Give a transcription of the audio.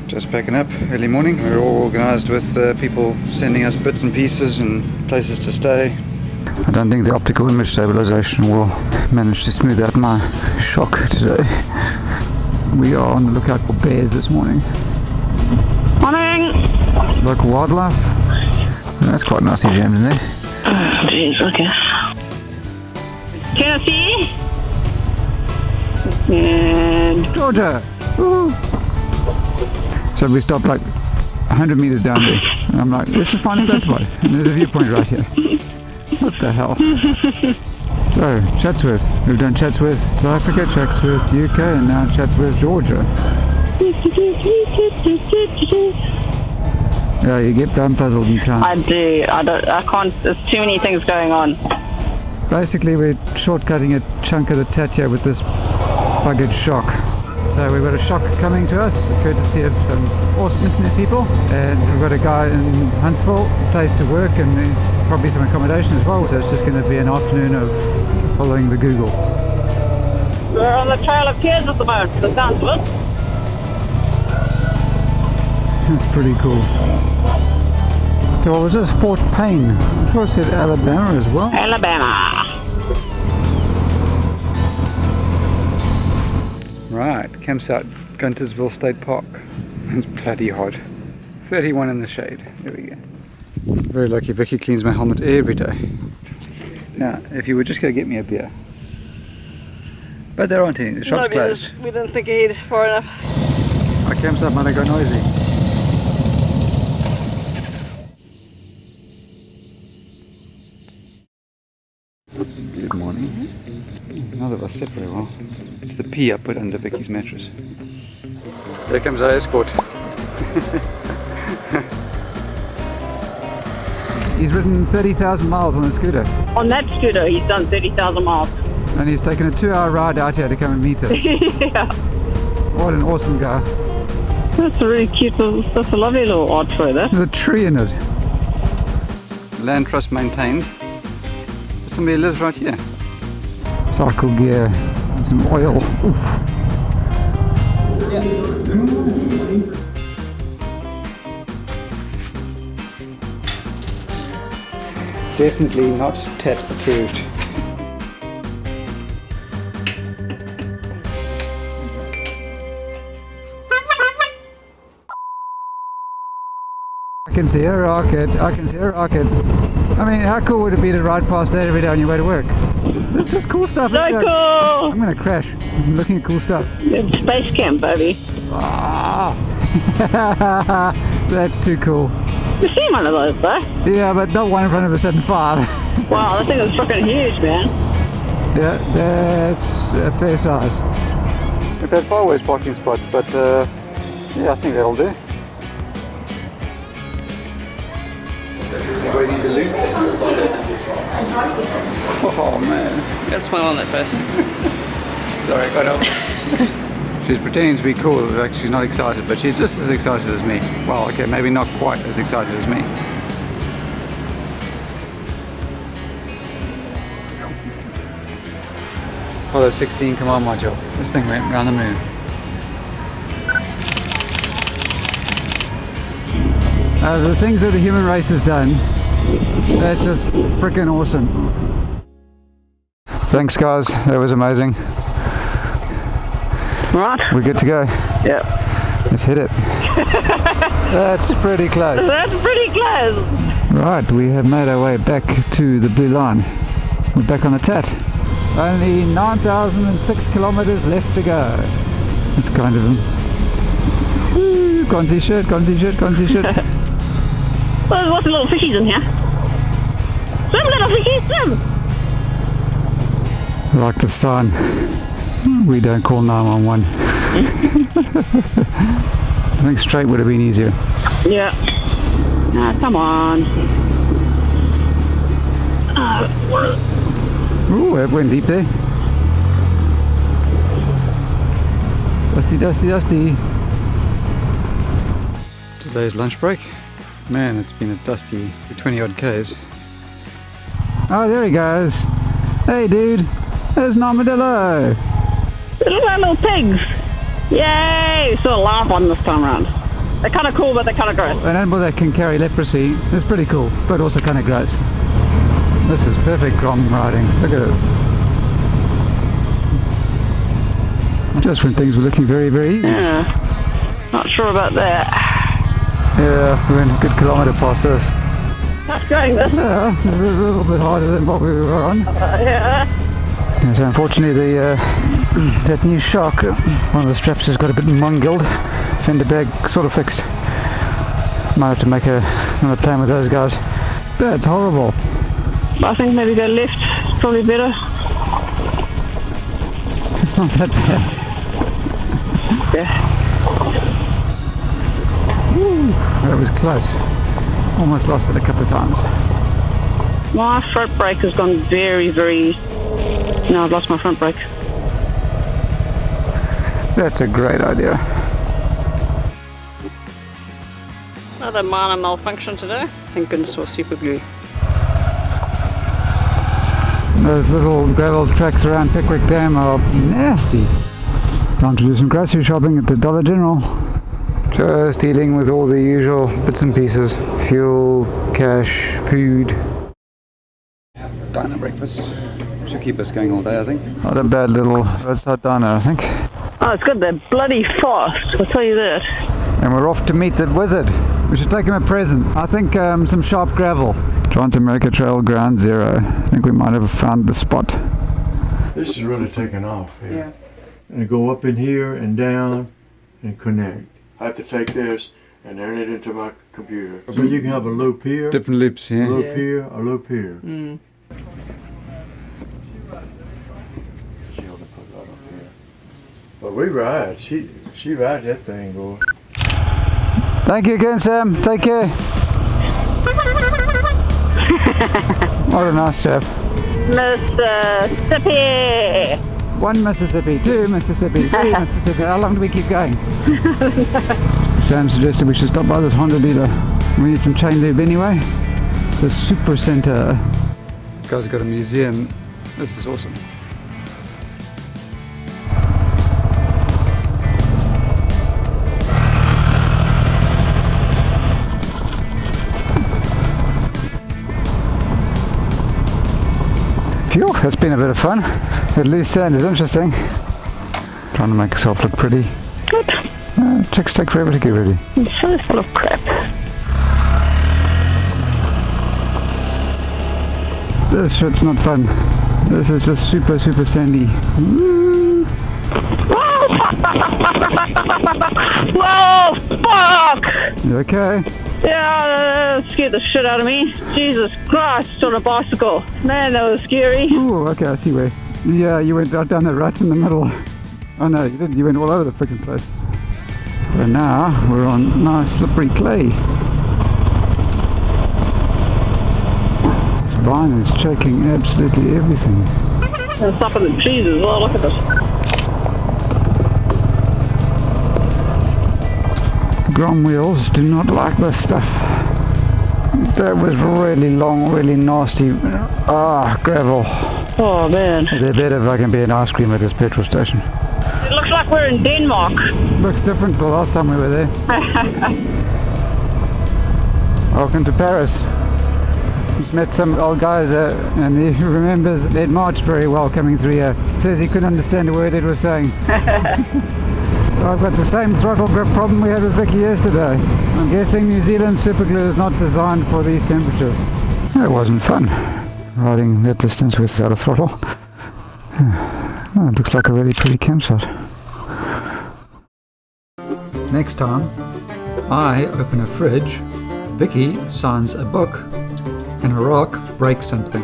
Just packing up, early morning. We're all organised with people sending us bits and pieces and places to stay. I don't think the optical image stabilization will manage to smooth out my shock today. We are on the lookout for bears this morning. Morning! Local wildlife. That's quite nicely jammed in there. Oh, jeez, okay. Tennessee? And Georgia! Woo! So we stopped like 100 meters down there. And I'm like, let's just find a flat spot. And there's a viewpoint right here. What the hell? So, Chatsworth. We've done Chatsworth, South Africa, Chatsworth, UK, and now Chatsworth, Georgia. Yeah, you get damn puzzled in town. I do. I can't. There's too many things going on. Basically, we're shortcutting a chunk of the Tatya with this buggered shock. So we've got a shock coming to us, courtesy of some awesome internet people, and we've got a guy in Huntsville, place to work, and there's probably some accommodation as well. So it's just going to be an afternoon of following the Google. We're on the Trail of Tears at the moment, the sounds of it. That's pretty cool. So what was this? Fort Payne. I'm sure it said Alabama as well. Alabama. Right, campsite, Huntsville State Park. It's bloody hot. 31 in the shade. There we go. Very lucky. Vicky cleans my helmet every day. Now, if you were just going to get me a beer. But there aren't any. The shop's closed. We didn't think ahead far enough. Our campsite might go noisy. Good morning. None of us slept very well. It's the pee I put under Vicky's mattress. There comes our escort. He's ridden 30,000 miles on a scooter. On that scooter, he's done 30,000 miles. And he's taken a 2-hour ride out here to come and meet us. Yeah. What an awesome guy. That's a really cute little, that's a lovely little archway there. There's a tree in it. Land trust maintained. Somebody lives right here. Cycle gear and some oil. Oof. Definitely not TET approved. I can see a rocket. I can see a rocket. I mean, how cool would it be to ride past that every day on your way to work? It's just cool stuff. So cool! I'm gonna crash. I'm looking at cool stuff. It's space camp, baby. Ah, that's too cool. You've seen one of those, though. Yeah, but not one in front of a 7.5. Wow, that thing is freaking huge, man. Yeah, that's a fair size. We've had far worse parking spots, but yeah, I think that'll do. Ready to loop? Oh man. You got a smile on that face. Sorry, I got up. She's pretending to be cool, like she's not excited, but she's just as excited as me. Well, okay, maybe not quite as excited as me. Apollo 16, come on module. This thing went around the moon. The things that the human race has done, that's just freaking awesome. Thanks guys, that was amazing. Right. We're good to go. Yeah. Let's hit it. That's pretty close. That's pretty close. Right, we have made our way back to the blue line. We're back on the TAT. Only 9,006 kilometers left to go. That's kind of them. Woo, Gonzi shirt, Gonzi shirt, Gonzi shirt. Well, there's lots of little fishies in here. Swim, little fishies, swim! Like the sign, we don't call 911. I think straight would have been easier. Yeah. Ah, come on. Ooh, that went deep there. Dusty, dusty, dusty. Today's lunch break. Man, it's been a dusty 20 odd Ks. Oh, there he goes. Hey dude, there's an armadillo. They look like little pigs. Yay! Sort of laugh on this time around. They're kind of cool, but they're kind of gross. An animal that can carry leprosy is pretty cool, but also kind of gross. This is perfect Grom riding. Look at it. Just when things were looking very, very easy. Yeah, not sure about that. Yeah, we're in a good kilometre past this. Tough going this. Yeah, this is a little bit harder than what we were on. Yeah. So unfortunately that new shock, one of the straps has got a bit mangled. Fender bag sort of fixed. Might have to make another plan with those guys. That's horrible. I think maybe go left. It's probably better. It's not that bad. Yeah. Woo, that was close. Almost lost it a couple of times. My front brake has gone very, very... No, I've lost my front brake. That's a great idea. Another minor malfunction today. Thank goodness for super glue. Those little gravel tracks around Pickwick Dam are nasty. Time to do some grocery shopping at the Dollar General. Just dealing with all the usual bits and pieces. Fuel, cash, food. Diner breakfast. Should keep us going all day, I think. Not a bad little roadside diner, I think. Oh, it's good. They're bloody fast. I'll tell you that. And we're off to meet that wizard. We should take him a present. I think some sharp gravel. Transamerica Trail Ground Zero. I think we might have found the spot. This is really taking off here. Yeah. And go up in here and down and connect. I have to take this and turn it into my computer. So you can have a loop here, Different loops, yeah. a loop here, a loop here. Mm. She'll put that up here. But we ride. She rides that thing, boy. Thank you again, Sam. Take care. What a nice chap. Mississippi! 1 Mississippi, 2 Mississippi, 3 Mississippi. How long do we keep going? Sam suggested we should stop by this Honda dealer. We need some chain lube anyway. The Super Center. This guy's got a museum. This is awesome. Phew, that's been a bit of fun. That loose sand is interesting. Trying to make yourself look pretty. Good. Chicks take forever to get ready. I'm so full of crap. This shit's not fun. This is just super, super sandy. Woo. Whoa, fuck! You okay? Yeah, that scared the shit out of me. Jesus Christ, on a bicycle. Man, that was scary. Ooh, okay, I see where. Yeah, you went right down there right in the middle. Oh no, you didn't. You went all over the freaking place. So now we're on nice slippery clay. This vine is choking absolutely everything. And stuff in the trees as well, look at this. Grom wheels do not like this stuff. That was really long, really nasty. Gravel. Oh man. There better fucking be an ice cream at this petrol station. It looks like we're in Denmark. Looks different to the last time we were there. Welcome to Paris. Just met some old guys and he remembers Ed March very well coming through here. Says he couldn't understand a word Ed was saying. I've got the same throttle grip problem we had with Vicky yesterday. I'm guessing New Zealand superglue is not designed for these temperatures. That wasn't fun, riding that distance without a throttle. Oh, it looks like a really pretty campsite. Next time, I open a fridge, Vicky signs a book, and a rock breaks something.